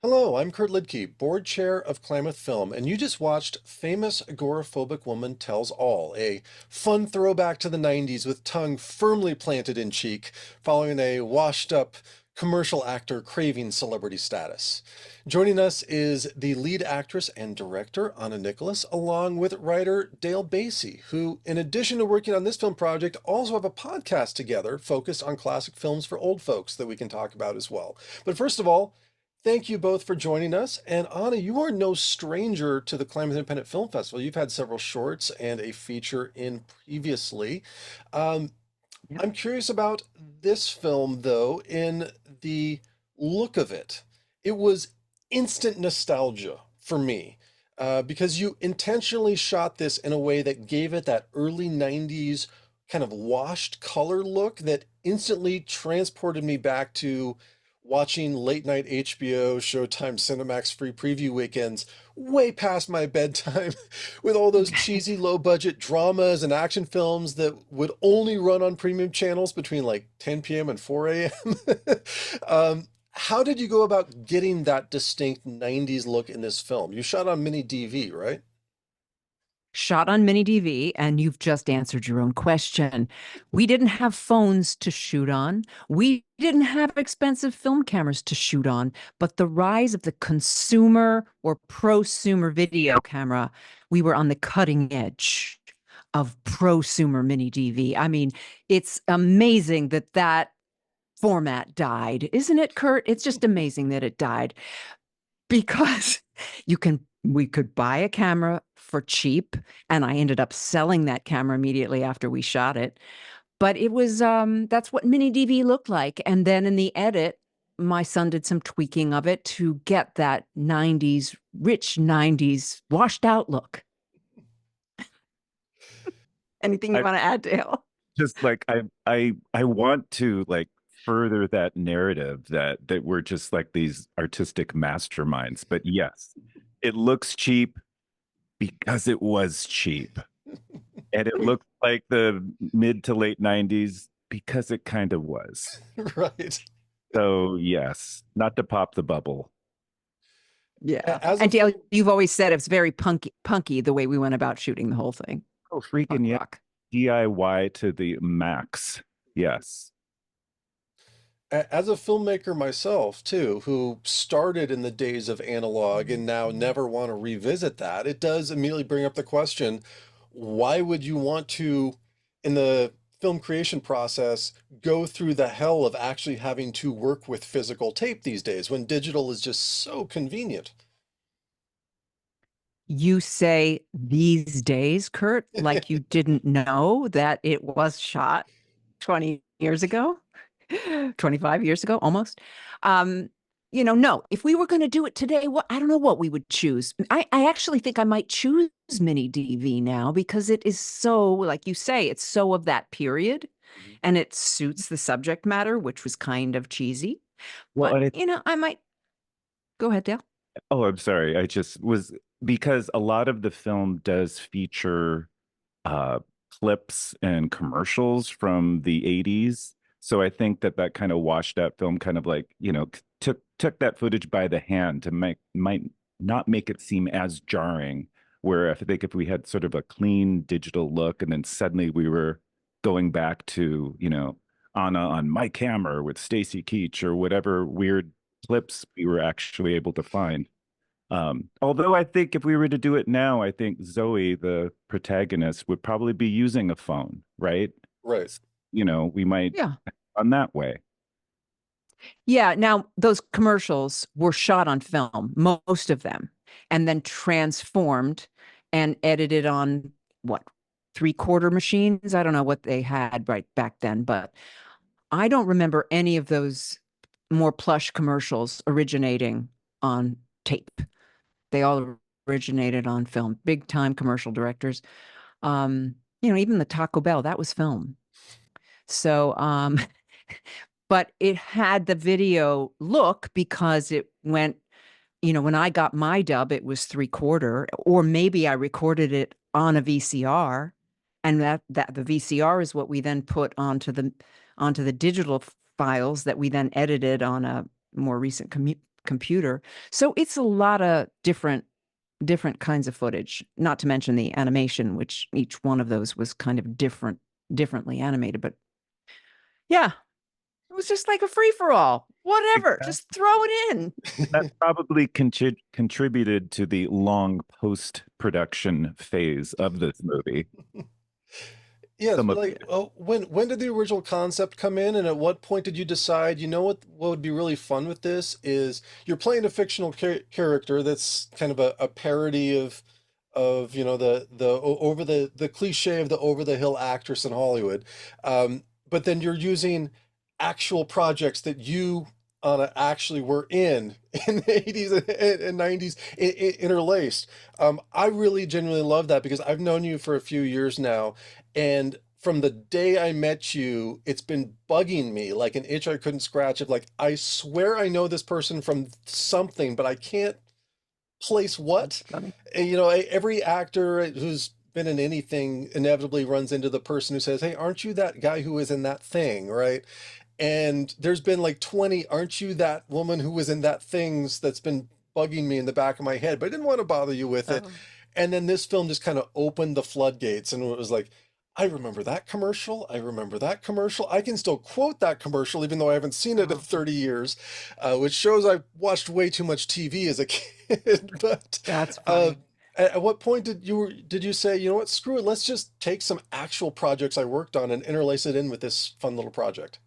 Hello, I'm Kurt Lidke, board chair of Klamath Film, and you just watched Famous Agoraphobic Woman Tells All, a fun throwback to the 90s with tongue firmly planted in cheek, following a washed-up commercial actor craving celebrity status. Joining us is the lead actress and director, Anna Nicholas, along with writer Dale Basye, who, in addition to working on this film project, also have a podcast together focused on classic films for old folks that we can talk about as well. But first of all, thank you both for joining us. And Anna, you are no stranger to the Klamath Independent Film Festival. You've had several shorts and a feature in previously. Um, Yep. I'm curious about this film, though, in the look of it. It was instant nostalgia for me because you intentionally shot this in a way that gave it that early 90s kind of washed color look that instantly transported me back to watching late night HBO, Showtime, Cinemax free preview weekends way past my bedtime with all those cheesy low budget dramas and action films that would only run on premium channels between like 10 p.m. and 4 a.m. How did you go about getting that distinct 90s look in this film? You shot on mini DV, right? Shot on mini DV, and you've just answered your own question. We didn't have phones to shoot on. We didn't have expensive film cameras to shoot on, but the rise of the consumer or prosumer video camera, we were on the cutting edge of prosumer mini DV. I mean, it's amazing that that format died, isn't it, Kurt? It's just amazing that it died because we could buy a camera for cheap, and I ended up selling that camera immediately after we shot it. But it was that's what mini DV looked like. And then in the edit, my son did some tweaking of it to get that 90s, rich 90s washed out look. Anything you I want to add, Dale? just like I want to like further that narrative that we're just like these artistic masterminds. But yes, it looks cheap because it was cheap. And it looked like the mid to late 90s because it kind of was. Right. So yes, not to pop the bubble. Yeah. As a And Dale, you've always said it's very punky the way we went about shooting the whole thing. Oh, Punk freaking yeah. rock. DIY to the max. Yes. As a filmmaker myself, too, who started in the days of analog and now never want to revisit that, it does immediately bring up the question, why would you want to, in the film creation process, go through the hell of actually having to work with physical tape these days when digital is just so convenient? You say these days, Kurt, like you didn't know that it was shot 20 years ago, 25 years ago, almost. Um, no, if we were going to do it today, I don't know what we would choose. I actually think I might choose mini DV now because it is so, like you say, it's so of that period Mhm. and it suits the subject matter, which was kind of cheesy. Well, But, and I might go ahead, Dale. oh, I'm sorry. I just was because a lot of the film does feature uh clips and commercials from the 80s. So I think that kind of washed that film kind of like, took that footage by the hand to might not make it seem as jarring. Where I think if we had sort of a clean digital look and then suddenly we were going back to, Anna on my camera with Stacy Keach or whatever weird clips we were actually able to find. Although I think if we were to do it now, I think Zoe, the protagonist, would probably be using a phone, right? Right. We might Yeah. on that way. Yeah. Now, those commercials were shot on film, most of them, and then transformed and edited on what, three-quarter machines? I don't know what they had right back then, but I don't remember any of those more plush commercials originating on tape. They all originated on film, big time commercial directors. Even the Taco Bell, that was film. So, but it had the video look because it went, when I got my dub, it was three-quarter, or maybe I recorded it on a VCR, and that the VCR is what we then put onto the digital files that we then edited on a more recent computer. So it's a lot of different kinds of footage, not to mention the animation, which each one of those was kind of differently animated. But yeah, it was just like a free for all. Whatever, Exactly. just throw it in. That probably contributed to the long post-production phase of this movie. Yes, Some of like, oh, when did the original concept come in, and at what point did you decide, you know what would be really fun with this is you're playing a fictional character that's kind of a parody of over the cliche of the over the hill actress in Hollywood, but then you're using actual projects that you actually were in the 80s and 90s interlaced. I really genuinely love that because I've known you for a few years now, and from the day I met you, it's been bugging me like an itch I couldn't scratch of like, I swear I know this person from something, but I can't place That's what. funny. And, every actor who's been in anything inevitably runs into the person who says, "Hey, aren't you that guy who was in that thing?" Right? And there's been like 20, "Aren't you that woman who was in that things?" That's been bugging me in the back of my head, but I didn't want to bother you with it. Oh, And then this film just kind of opened the floodgates, and it was like, I remember that commercial. I remember that commercial. I can still quote that commercial, even though I haven't seen it in oh, 30 years, which shows I watched way too much TV as a kid. But that's uh, funny. at what point did you say, you know what, screw it, let's just take some actual projects I worked on and interlace it in with this fun little project?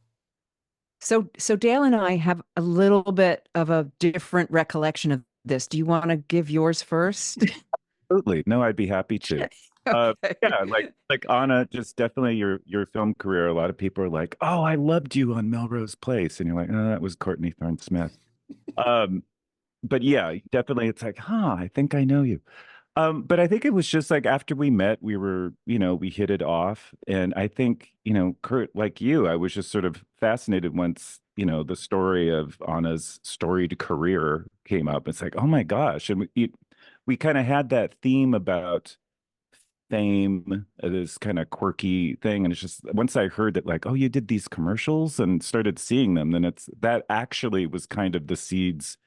So Dale and I have a little bit of a different recollection of this. Do you want to give yours first? Absolutely. No, I'd be happy to. Okay. Yeah, like Anna, just definitely your film career. A lot of people are like, "Oh, I loved you on Melrose Place," and you're like, "Oh, that was Courtney Thorne Smith." Um, but yeah, definitely, it's like, "Huh, I think I know you." But I think it was just like after we met, we hit it off, and I think, Kurt, like you, I was just sort of fascinated once, the story of Anna's storied career came up. It's like, oh my gosh, and we kind of had that theme about fame, this kind of quirky thing. And it's just once I heard that, like, oh, you did these commercials and started seeing them, then it's that actually was kind of the seeds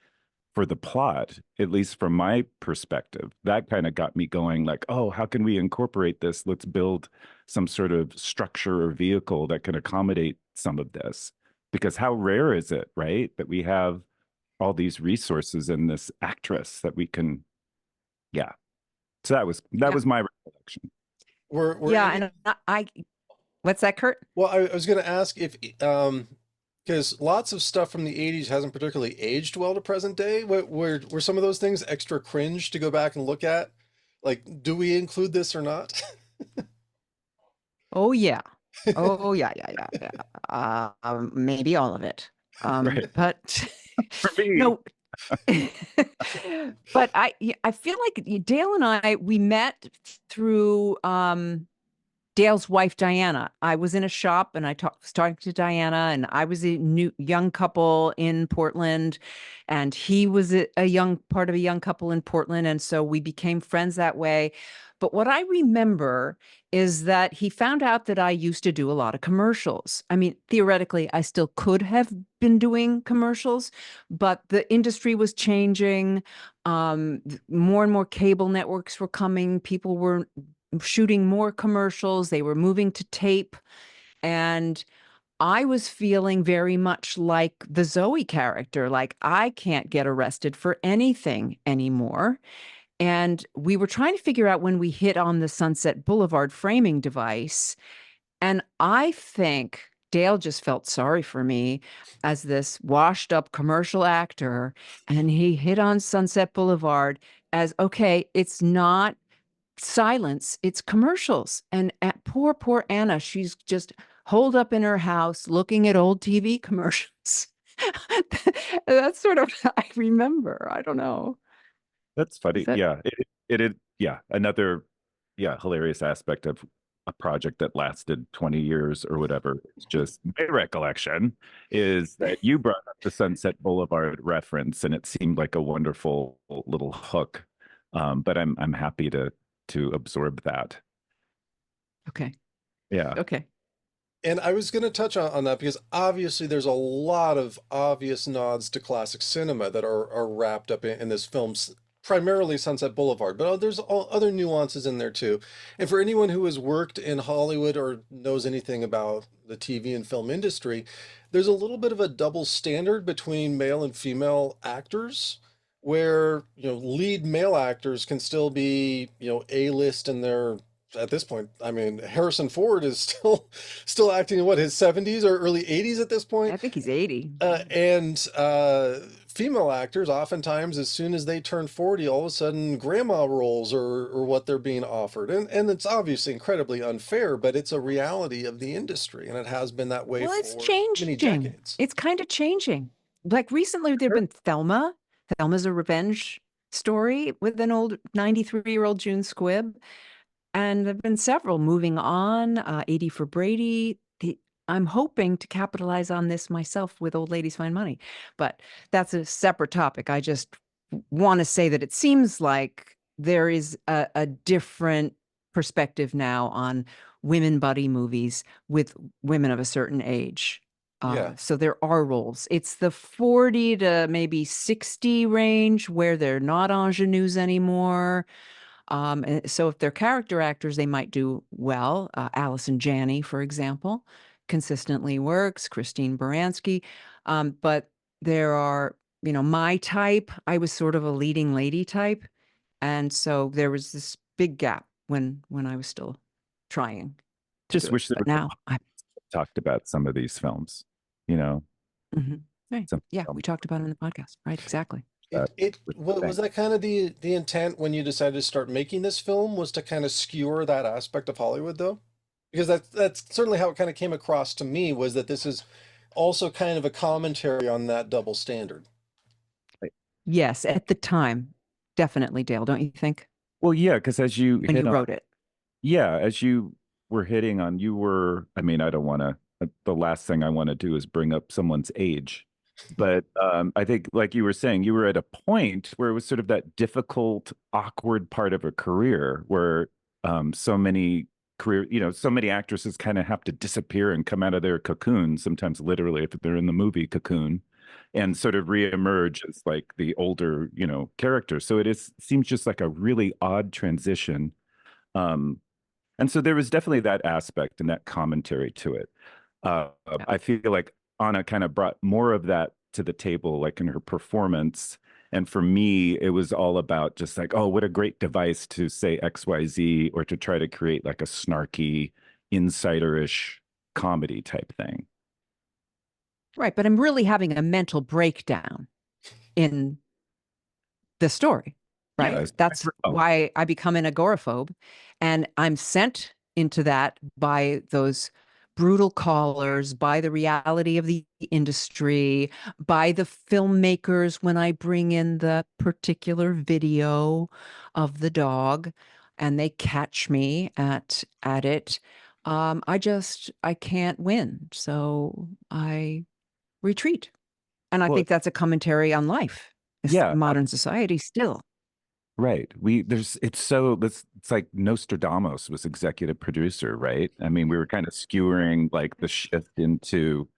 for the plot, at least from my perspective. That kind of got me going, like, oh, how can we incorporate this? Let's build some sort of structure or vehicle that can accommodate some of this. Because how rare is it, right? That we have all these resources in this actress that we can, yeah. So that Yeah. was my recollection. Were Yeah, any and what's that, Kurt? Well, I was going to ask if, because lots of stuff from the 80s hasn't particularly aged well to present day. Were some of those things extra cringe to go back and look at? Like, do we include this or not? Oh yeah. Oh yeah, yeah, yeah, yeah. Maybe all of it. Right. But For me, no, but I feel like Dale and I we met through Dale's wife Diana. I was in a shop and was talking to Diana, and I was a new young couple in Portland, and he was a young part of a young couple in Portland, and so we became friends that way. But what I remember is that he found out that I used to do a lot of commercials. I mean, theoretically, I still could have been doing commercials, but the industry was changing. More and more cable networks were coming. People were shooting more commercials. They were moving to tape. And I was feeling very much like the Zoe character, like I can't get arrested for anything anymore. And we were trying to figure out when we hit on the Sunset Boulevard framing device. And I think Dale just felt sorry for me as this washed up commercial actor. And he hit on Sunset Boulevard as okay, it's not silence, it's commercials. And poor Anna, she's just holed up in her house looking at old TV commercials. That's sort of what I remember. I don't know. that's Is funny. that Yeah, yeah, another, yeah, hilarious aspect of a project that lasted 20 years or whatever. It's just my recollection is that you brought up the Sunset Boulevard reference, and it seemed like a wonderful little hook. But I'm happy to absorb that. okay? Yeah. Okay. And I was going to touch on that because obviously there's a lot of obvious nods to classic cinema that are wrapped up in this film, primarily Sunset Boulevard, but there's all other nuances in there too. And for anyone who has worked in Hollywood or knows anything about the TV and film industry, there's a little bit of a double standard between male and female actors, where, lead male actors can still be, A-list in their at this point. I mean, Harrison Ford is still acting in what, his 70s or early 80s at this point. I think he's 80. And female actors, oftentimes, as soon as they turn 40, all of a sudden grandma roles or what they're being offered. And it's obviously incredibly unfair, but it's a reality of the industry, and it has been that way Well, it's for many changing. decades. It's kind of changing. Like recently, there've been Thelma. Thelma's a revenge story with an old 93-year-old June Squibb. And there've been several. Moving on, 80 for Brady. I'm hoping to capitalize on this myself with Old Ladies Find Money, but that's a separate topic. I just want to say that it seems like there is a different perspective now on women buddy movies with women of a certain age. Yeah. So there are roles. It's the 40 to maybe 60 range where they're not ingenues anymore. And so if they're character actors, they might do well. Allison Janney, for example, consistently works. Christine Baranski. But there are, my type. I was sort of a leading lady type, and so there was this big gap when I was still trying to Just do it. wish there But was now I talked about some of these films, you know. right. Some Yeah, films we talked about it in the podcast. Right, exactly. that Was that kind of the intent when you decided to start making this film, was to kind of skewer that aspect of Hollywood, though? Because that's certainly how it kind of came across to me, was that this is also kind of a commentary on that double standard. Yes, at the time, definitely, Dale, don't you think? well, yeah, because as you When hit you on, wrote it. yeah, as you were hitting on, you were, I mean, I don't want to, the last thing I want to do is bring up someone's age. But I think, like you were saying, you were at a point where it was sort of that difficult, awkward part of a career where so many so many actresses kind of have to disappear and come out of their cocoon, sometimes literally if they're in the movie cocoon, and sort of reemerge as like the older, character. So seems just like a really odd transition. Um, and so there was definitely that aspect and that commentary to it. Yeah. I feel like Anna kind of brought more of that to the table, like in her performance. And for me, it was all about just like, oh, what a great device to say XYZ, or to try to create like a snarky, insider-ish comedy type thing. Right, but I'm really having a mental breakdown in the story, right? Yeah, That's why I become an agoraphobe, and I'm sent into that by those brutal callers, by the reality of the industry, by the filmmakers when I bring in the particular video of the dog and they catch me at it. I can't win. So I retreat. And I well, think that's a commentary on life. It's yeah, modern society still. right. It's like Nostradamus was executive producer, right? I mean, we were kind of skewering like the shift into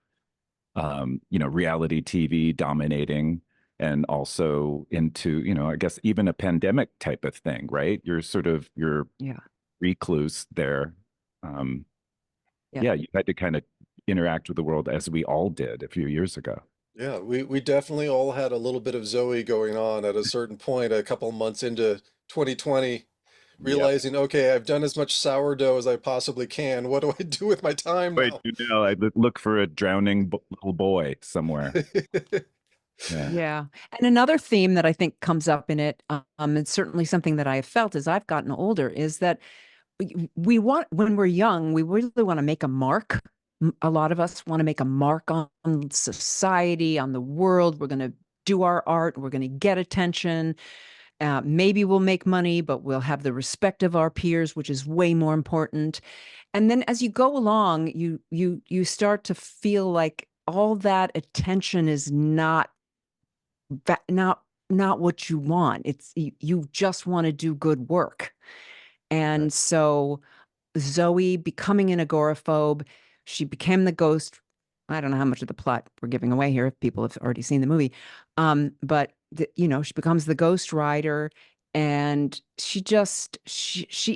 reality TV dominating, and also into, I guess even a pandemic type of thing, right? You're Yeah. recluse there. Um, Yeah. yeah, you had to kind of interact with the world as we all did a few years ago. Yeah, we definitely all had a little bit of Zoe going on at a certain point, a couple months into 2020, Yep. realizing, okay, I've done as much sourdough as I possibly can. What do I do with my time Wait, now? I look for a drowning little boy somewhere. Yeah. Yeah. And another theme that I think comes up in it, and certainly something that I have felt as I've gotten older, is that we want, when we're young, we really want to make a mark. A lot of us want to make a mark on society, on the world. We're going to do our art. We're going to get attention. Maybe we'll make money, but we'll have the respect of our peers, which is way more important. And then as you go along, you start to feel like all that attention is not what you want. It's you just want to do good work. And so Zoe becoming an agoraphobe She became the ghost. I don't know how much of the plot we're giving away here if people have already seen the movie. But she becomes the ghost rider, and she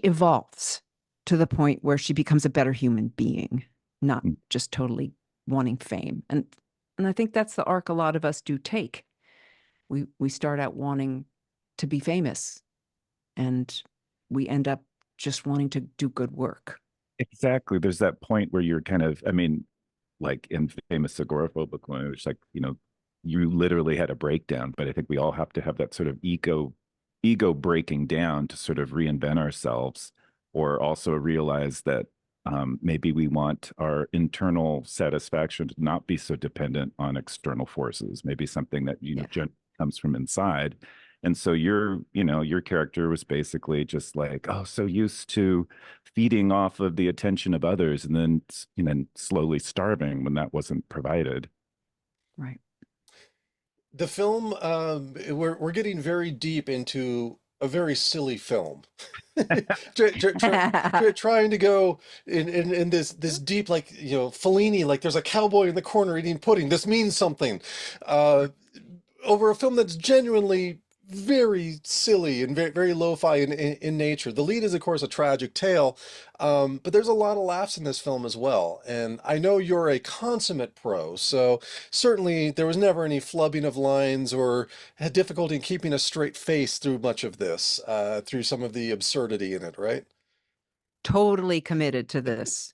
evolves to the point where she becomes a better human being, not just totally wanting fame. And I think that's the arc a lot of us do take. We start out wanting to be famous, and we end up just wanting to do good work. Exactly. There's that point where you're kind of, I mean, like in famous Agoraphobic one, which like, you literally had a breakdown, but I think we all have to have that sort of ego breaking down to sort of reinvent ourselves, or also realize that maybe we want our internal satisfaction to not be so dependent on external forces, maybe something that, Yeah. comes from inside. And so your character was basically just like, oh, so used to feeding off of the attention of others, and then slowly starving when that wasn't provided. Right. The film, we're getting very deep into a very silly film. Trying to go in this deep, like, Fellini, like there's a cowboy in the corner eating pudding. This means something. Uh, Over a film that's genuinely very silly and very, very lo-fi in nature. The lead is, of course, a tragic tale, but there's a lot of laughs in this film as well. And I know you're a consummate pro, so certainly there was never any flubbing of lines or had difficulty in keeping a straight face through much of this, through some of the absurdity in it, right? Totally committed to this.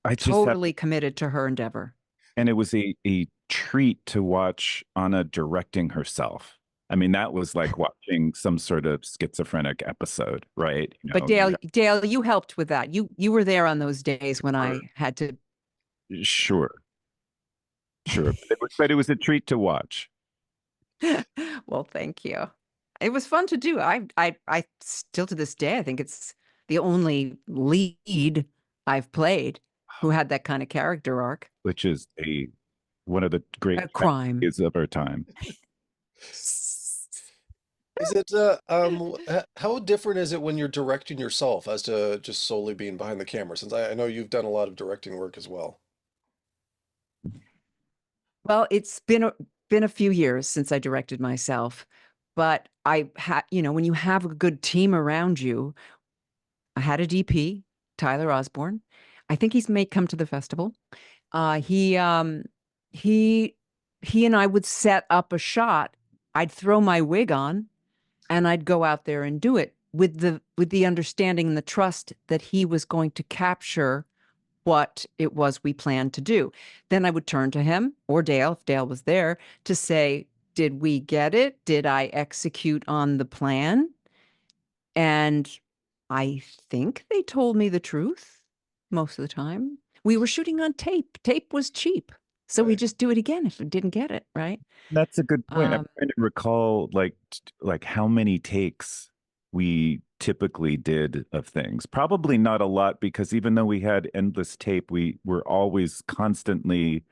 I just have, Totally committed to her endeavor. and it was a treat to watch Anna directing herself. I mean, that was like watching some sort of schizophrenic episode, right? But Dale, you helped with that. You were there on those days when I had to. Sure, sure, but it was a treat to watch. Well, thank you. It was fun to do. I still to this day, I think it's the only lead I've played who had that kind of character arc. Which is one of the great A crime. tragedies of our time. Is it how different is it when you're directing yourself as to just solely being behind the camera? Since I know you've done a lot of directing work as well. Well, it's been a few years since I directed myself, but I had, when you have a good team around you, I had a DP, Tyler Osborne. I think he's may come to the festival. He he and I would set up a shot. I'd throw my wig on and I'd go out there and do it with the understanding and the trust that he was going to capture what it was we planned to do. Then I would turn to him or Dale, if Dale was there, to say, did we get it? Did I execute on the plan? And I think they told me the truth most of the time. We were shooting on tape. Tape was cheap. So we Right. just do it again if we didn't get it, right? That's a good point. I'm Um, trying to recall like how many takes we typically did of things. Probably not a lot, because even though we had endless tape, we were always constantly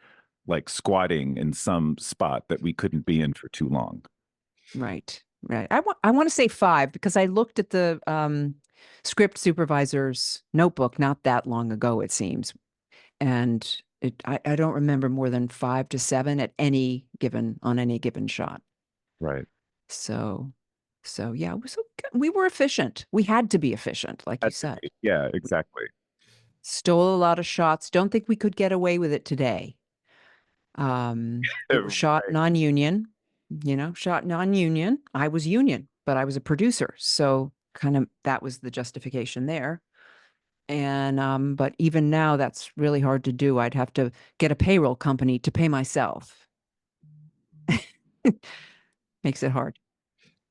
like squatting in some spot that we couldn't be in for too long. right, right. I want to say 5 because I looked at the script supervisor's notebook not that long ago, it seems. And I don't remember more than 5 to 7 at on any given shot. Right. So, so yeah, we were efficient. We had to be efficient, like you said. Yeah, exactly. Stole a lot of shots. Don't think we could get away with it today. It was shot Right. non-union, shot non-union. I was union, but I was a producer. So kind of that was the justification there. And but even now that's really hard to do. I'd have to get a payroll company to pay myself. Makes it hard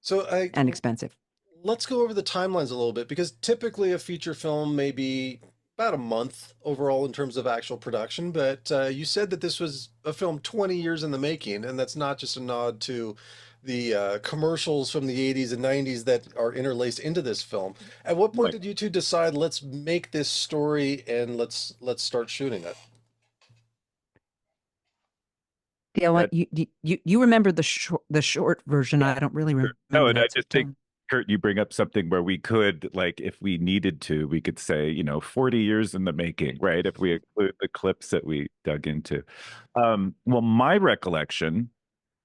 So and expensive. let's go over the timelines a little bit, because typically a feature film may be about a month overall in terms of actual production, but you said that this was a film 20 years in the making, and that's not just a nod to the commercials from the 80s and 90s that are interlaced into this film. At what point Right. did you two decide, let's make this story and let's start shooting it? Dale, But you remember the short version. yeah, I don't really sure. No, remember and I that. So just think Kurt, you bring up something where we could, like, if we needed to, we could say, 40 years in the making, right? If we include the clips that we dug into. Well, my recollection,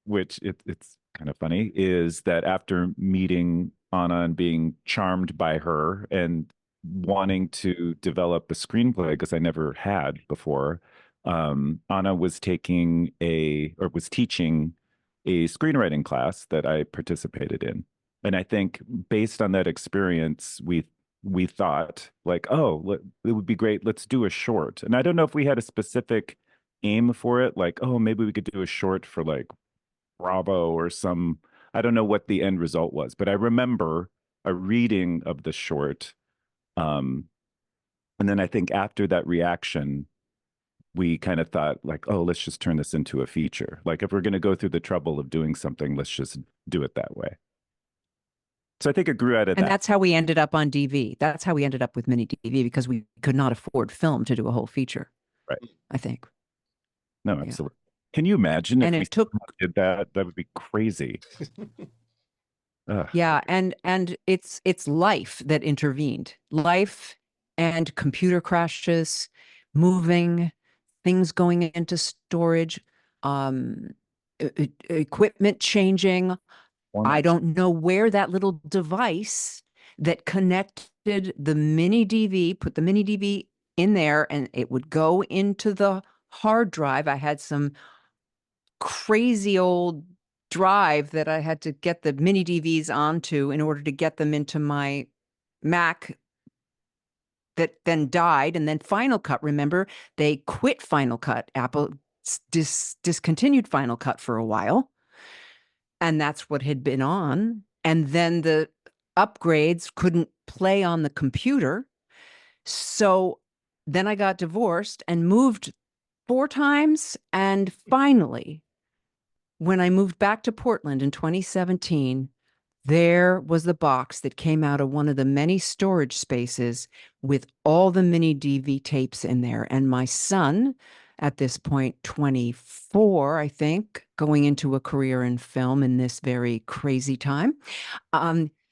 which it's kind of funny, is that after meeting Anna and being charmed by her and wanting to develop a screenplay, because I never had before, Anna was was teaching a screenwriting class that I participated in. And I think based on that experience, we thought like, oh, it would be great. Let's do a short. And I don't know if we had a specific aim for it, like, oh, maybe we could do a short for like Bravo or some, I don't know what the end result was, but I remember a reading of the short. Um, and then I think after that reaction, we kind of thought like, oh, let's just turn this into a feature. Like if we're going to go through the trouble of doing something, let's just do it that way. So I think it grew out of And that. that's how we ended up on DV. That's how we ended up with mini DV because we could not afford film to do a whole feature. Right. I think. No, Yeah. absolutely. Can you imagine if And we it took did that? That would be crazy. Ugh. Yeah, and it's life that intervened. Life and computer crashes, moving, things going into storage, equipment changing. I Format. don't know where that little device that connected the mini DV, put the mini DV in there, and it would go into the hard drive. I had some crazy old drive that I had to get the mini DVs onto in order to get them into my Mac that then died. And then Final Cut, remember, they quit Final Cut. Apple discontinued Final Cut for a while. And that's what had been on. And then the upgrades couldn't play on the computer. So then I got divorced and moved 4 times. And finally, when I moved back to Portland in 2017, there was the box that came out of one of the many storage spaces with all the mini DV tapes in there. And my son, at this point, 24, I think, going into a career in film in this very crazy time,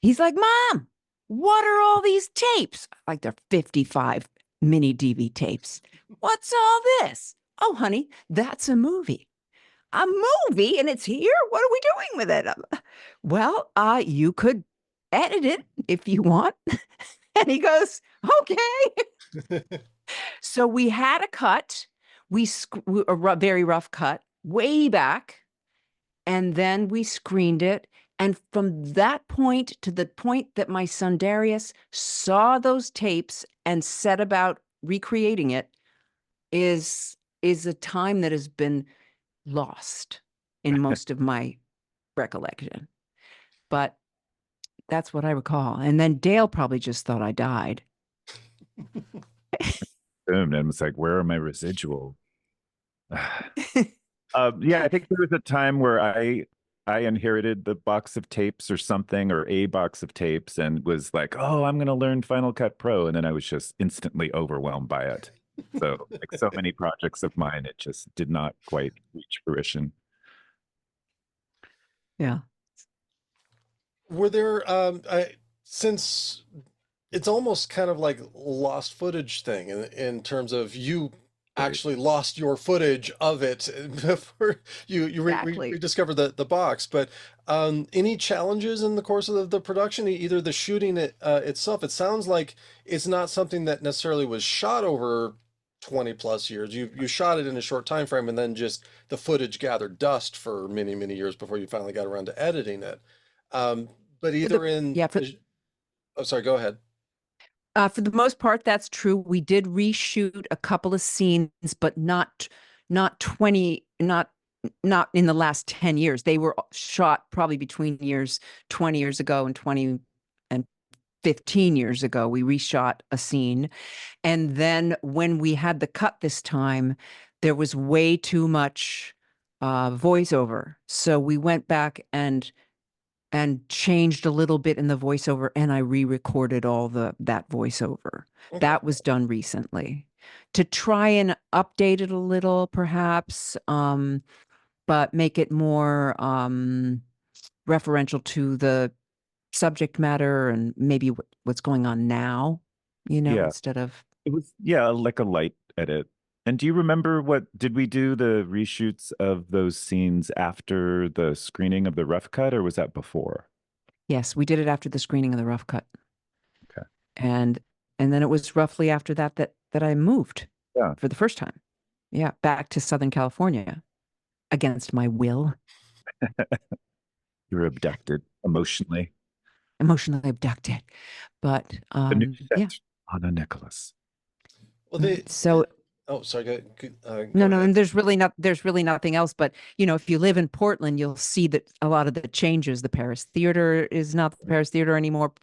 he's like, Mom, what are all these tapes? Like they're 55 mini DV tapes. What's all this? Oh, honey, that's a movie. A movie and it's here? What are we doing with it? Well, you could edit it if you want. And he goes, okay. So we had a cut, a very rough cut way back, and then we screened it. And from that point to the point that my son Darius saw those tapes and set about recreating it is a time that has been lost in most of my recollection. But that's what I recall. And then Dale probably just thought I died. Boom. And it's like, where are my residual? Yeah, I think there was a time where I inherited the box of tapes or something, or a box of tapes, and was like, oh, I'm going to learn Final Cut Pro. And then I was just instantly overwhelmed by it. So, like so many projects of mine, it just did not quite reach fruition. Yeah. Were there since it's almost kind of like lost footage thing in terms of you Right. actually lost your footage of it before you Exactly. rediscovered the box. But any challenges in the course of the production, either the shooting itself? It sounds like it's not something that necessarily was shot over 20 plus years. You shot it in a short time frame, and then just the footage gathered dust for many, many years before you finally got around to editing it. Um, but For the either in, yeah, oh, sorry, go ahead. for the most part, that's true. We did reshoot a couple of scenes, but not 20, not in the last 10 years. They were shot probably between years 20 years ago and 20 and 15 years ago. We reshot a scene. And then when we had the cut this time, there was way too much voiceover. So we went back and changed a little bit in the voiceover, and I re-recorded all that voiceover. Okay. That was done recently to try and update it a little, perhaps, but make it more referential to the subject matter and maybe what's going on now, Yeah. instead of. It was, yeah, like a light edit. And do you remember did we do the reshoots of those scenes after the screening of the rough cut, or was that before? Yes, we did it after the screening of the rough cut. Okay. And then it was roughly after that I moved Yeah. for the first time. Yeah, back to Southern California against my will, You were abducted emotionally. emotionally abducted. But The new yeah. set, Anna Nicholas. Well, So oh, sorry, no, go no, ahead. and there's really nothing else. But if you live in Portland, you'll see that a lot of the changes. The Paris Theater is not the Paris Theater anymore.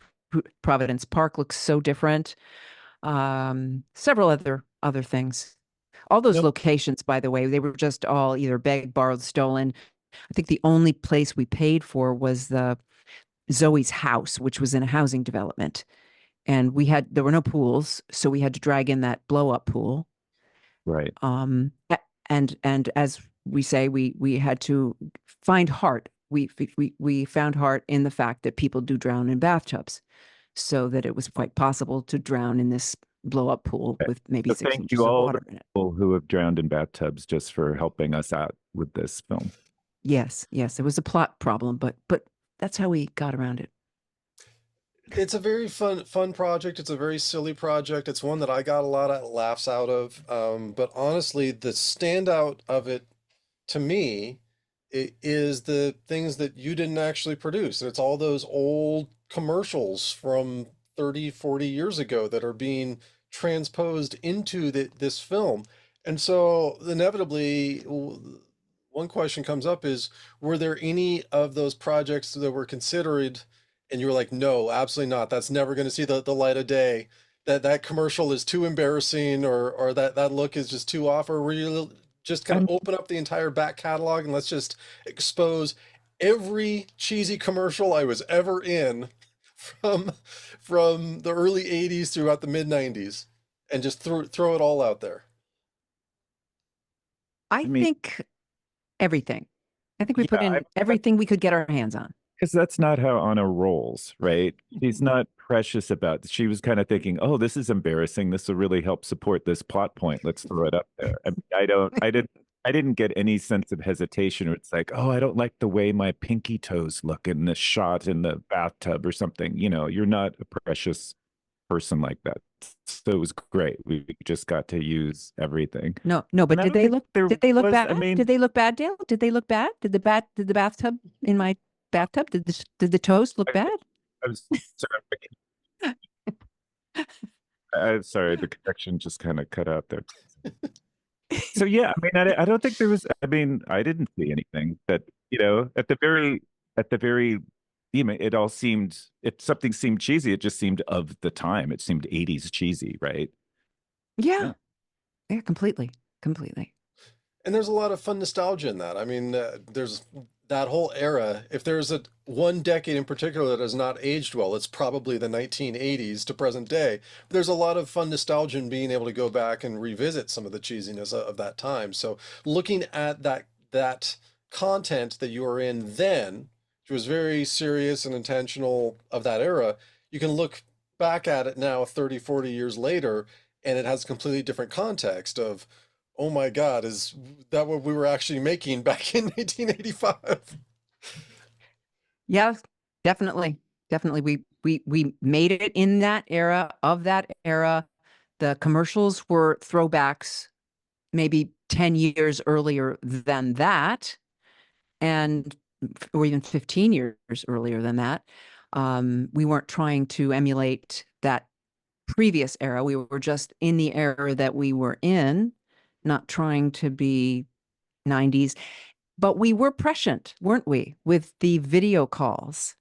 Providence Park looks so different. Several other things. All those Nope. locations, by the way, they were just all either begged, borrowed, stolen. I think the only place we paid for was the Zoe's house, which was in a housing development. And there were no pools, so we had to drag in that blow up pool. Right. And as we say, we had to find heart. We found heart in the fact that people do drown in bathtubs, so that it was quite possible to drown in this blow up pool Okay. with maybe So 6 thank you inches of all the water in it. people who have drowned in bathtubs just for helping us out with this film. Yes, yes, it was a plot problem, but that's how we got around it. It's a very fun project. It's a very silly project. It's one that I got a lot of laughs out of. But honestly, the standout of it to me is the things that you didn't actually produce. It's all those old commercials from 30, 40 years ago that are being transposed into this film. And so inevitably, one question comes up is, were there any of those projects that were considered and you were like, no, absolutely not. That's never going to see the light of day. That commercial is too embarrassing, or that look is just too off, or were you just going I to mean, open up the entire back catalog and let's just expose every cheesy commercial I was ever in from the early 80s throughout the mid 90s and just throw it all out there. I I mean, think everything. I think we put yeah, in everything we could get our hands on. because that's not how Anna rolls, right? She's not precious about. She was kind of thinking, "Oh, this is embarrassing. This will really help support this plot point. Let's throw it up there." I mean, I didn't get any sense of hesitation. Or it's like, "Oh, I don't like the way my pinky toes look in this shot in the bathtub or something." You're not a precious person like that. So it was great. We just got to use everything. No, no, but And I don't think there did they look was. bad? I mean, Did they look bad, Dale? Did they look bad? Did the bathtub in my bathtub, did the toast look I, bad? I was sorry. I'm sorry, the connection just kind of cut out there. So yeah, I mean, I don't think there was. I mean, I didn't see anything that at the very, it all seemed. If something seemed cheesy, it just seemed of the time. It seemed 80s cheesy, right? Yeah, Yeah. yeah, completely, completely. And there's a lot of fun nostalgia in that. I mean, there's that whole era. If there's a one decade in particular that has not aged well, it's probably the 1980s to present day. There's a lot of fun nostalgia in being able to go back and revisit some of the cheesiness of that time. So looking at that content that you were in then, which was very serious and intentional of that era, you can look back at it now 30, 40 years later, and it has a completely different context of, oh my God, is that what we were actually making back in 1985? Yeah, definitely, definitely. We made it in that era of that era. The commercials were throwbacks, maybe 10 years earlier than that, and or even 15 years earlier than that. We weren't trying to emulate that previous era. We were just in the era that we were in, not trying to be 90s. But we were prescient, weren't we, with the video calls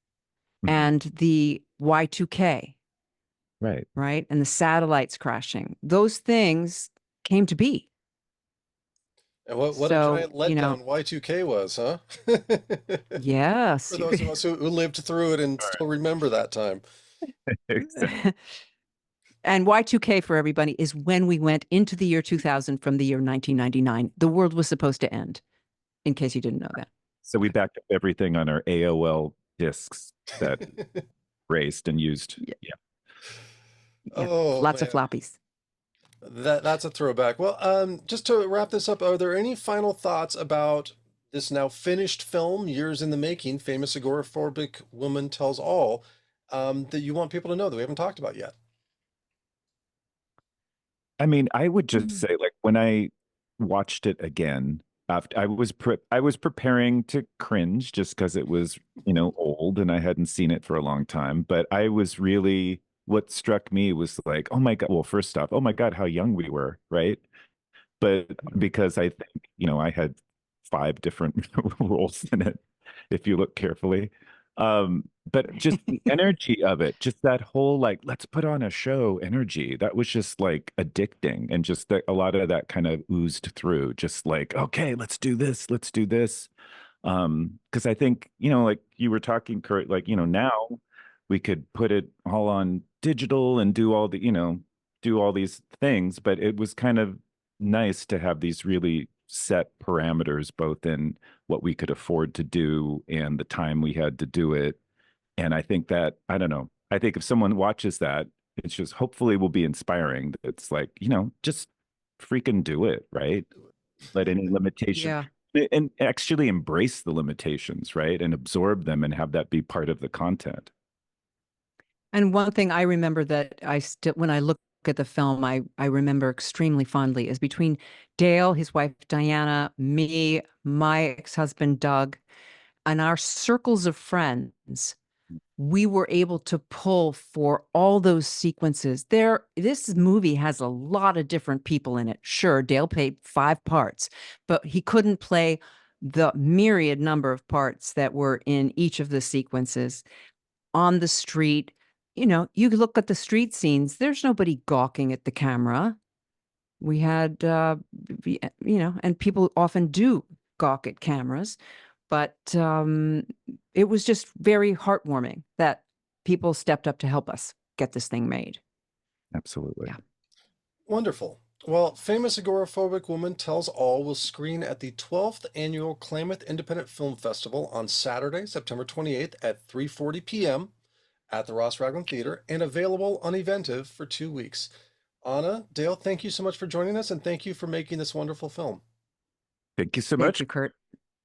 Mhm. and the Y2K, Right. right? And the satellites crashing. Those things came to be. And what a So, giant letdown Y2K was, huh? yeah, For those of us who lived through it and All still remember that time. right. Exactly. And Y2K for everybody is when we went into the year 2000 from the year 1999. The world was supposed to end, in case you didn't know that. So we backed up everything on our AOL discs that erased and used. Yeah. Yeah. Yeah. Oh Lots of man, floppies. that's a throwback. Well, just to wrap this up, are there any final thoughts about this now finished film, years in the making, famous agoraphobic woman tells all, that you want people to know that we haven't talked about yet? I mean, I would just Mhm. say, like, when I watched it again, after I was preparing to cringe just because it was, old and I hadn't seen it for a long time. But I was really, what struck me was like, oh my God. Well, first off, oh my God, how young we were, right? But because I think, I had five different roles in it, if you look carefully. But just the energy of it, just that whole like, let's put on a show energy, that was just like addicting. And just that a lot of that kind of oozed through, just like, okay, let's do this, let's do this. Because I think, like you were talking, Kurt, like, now we could put it all on digital and do all the, do all these things, but it was kind of nice to have these really set parameters, both in what we could afford to do and the time we had to do it. And I think that, I don't know, I think if someone watches that, it's just hopefully will be inspiring. It's like, just freaking do it, right? Let any limitation Yeah. and actually embrace the limitations, right? And absorb them and have that be part of the content. And one thing I remember that I still, when I look at the film, I remember extremely fondly is between Dale, his wife Diana, me, my ex-husband Doug, and our circles of friends, we were able to pull for all those sequences. This movie has a lot of different people in it. Sure, Dale played 5 parts, but he couldn't play the myriad number of parts that were in each of the sequences on the street. You look at the street scenes, there's nobody gawking at the camera. We had, and people often do gawk at cameras, but it was just very heartwarming that people stepped up to help us get this thing made. Absolutely. Yeah. Wonderful. Well, Famous Agoraphobic Woman Tells All will screen at the 12th Annual Klamath Independent Film Festival on Saturday, September 28th at 3:40 p.m. at the Ross Raglan Theater and available on Eventive for 2 weeks. Anna, Dale, thank you so much for joining us and thank you for making this wonderful film. Thank you so Thank much. you, Kurt.